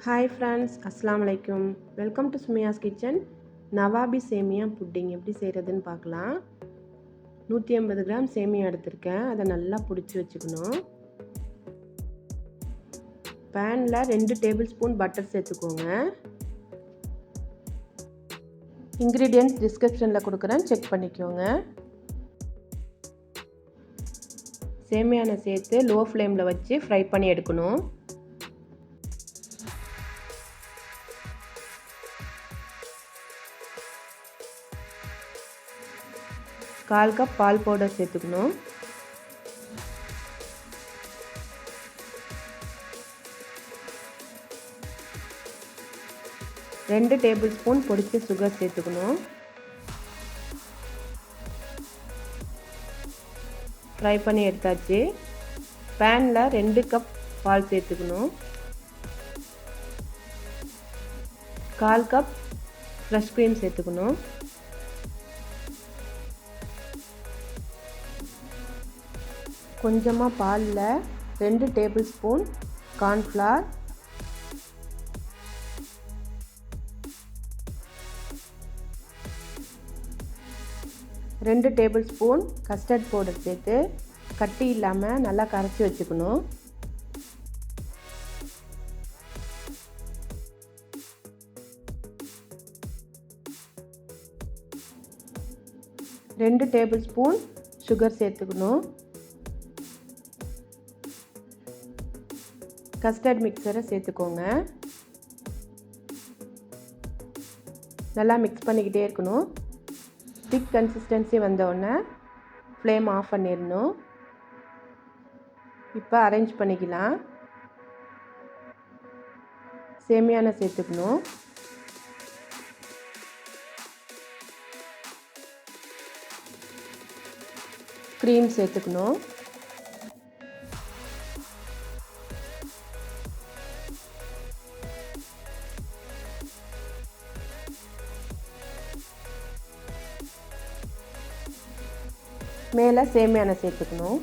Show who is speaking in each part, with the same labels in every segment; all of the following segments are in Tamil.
Speaker 1: Hi friends, Assalamu alaikum. Welcome to Sumiya's Kitchen. Nawabi Semiyan Pudding எப்படி செய்கிறதுன்னு பார்க்கலாம். 150 கிராம் சேமியா எடுத்திருக்கேன். அதை நல்லா பிடிச்சி வச்சுக்கணும். பேனில் 2 டேபிள் ஸ்பூன் பட்டர் சேர்த்துக்கோங்க. இன்க்ரீடியன்ட்ஸ் டிஸ்கிரிப்ஷனில் கொடுக்குறேன், செக் பண்ணிக்கோங்க. சேமியானை சேர்த்து லோ ஃப்ளேமில் வச்சு ஃப்ரை பண்ணி எடுக்கணும். கால் கப் பால் பவுடர் சேர்த்துக்கணும். ரெண்டு டேபிள் ஸ்பூன் பொடிச்ச சுகர் சேர்த்துக்கணும். ஃப்ரை பண்ணி எடுத்தாச்சு. பேனில் 2 கப் பால் சேர்த்துக்கணும். கால் கப் ஃப்ரெஷ் க்ரீம் சேர்த்துக்கணும். கொஞ்சமாக பாலில் 2 table spoon cornflour, 2 table spoon custard powder சேர்த்து கட்டி இல்லாமல் நல்லா கரைச்சி வச்சுக்கணும். ரெண்டு டேபிள் ஸ்பூன் சுகர் சேர்த்துக்கணும். கஸ்டர்ட் மிக்சரை சேர்த்துக்கோங்க. நல்லா மிக்ஸ் பண்ணிக்கிட்டே இருக்கணும். திக் கன்சிஸ்டன்சி வந்தோடனே ஃப்ளேம் ஆஃப் பண்ணிடணும். இப்போ அரேஞ்ச் பண்ணிக்கலாம். சேமியானை சேர்த்துக்கணும். க்ரீம் சேர்த்துக்கணும். மேலே சேமியானை சேர்த்துக்கணும்.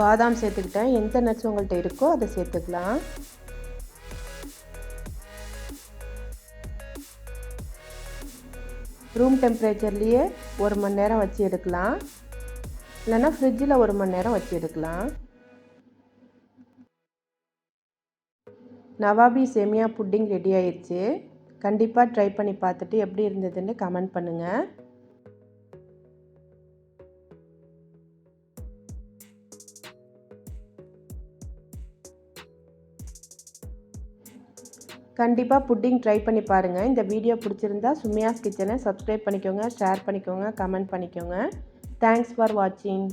Speaker 1: பாதாம் சேர்த்துக்கிட்டேன். எந்த நட்ஸ் உங்கள்கிட்ட இருக்கோ அதை சேர்த்துக்கலாம். ரூம் டெம்பரேச்சர்லேயே 1 மணி நேரம் வச்சு எடுக்கலாம், இல்லைன்னா ஃப்ரிட்ஜில் 1 மணி நேரம் வச்சு எடுக்கலாம். நவாபி சேமியா புட்டிங் ரெடி ஆயிடுச்சு. கண்டிப்பாக ட்ரை பண்ணி பார்த்துட்டு எப்படி இருந்ததுன்னு கமெண்ட் பண்ணுங்கள். கண்டிப்பாக புட்டிங் ட்ரை பண்ணி பாருங்கள். இந்த வீடியோ பிடிச்சிருந்தா சுமியாஸ் கிச்சனை சப்ஸ்கிரைப் பண்ணிக்கோங்க, ஷேர் பண்ணிக்கோங்க, கமெண்ட் பண்ணிக்கோங்க. தேங்க்ஸ் ஃபார் வாட்சிங்.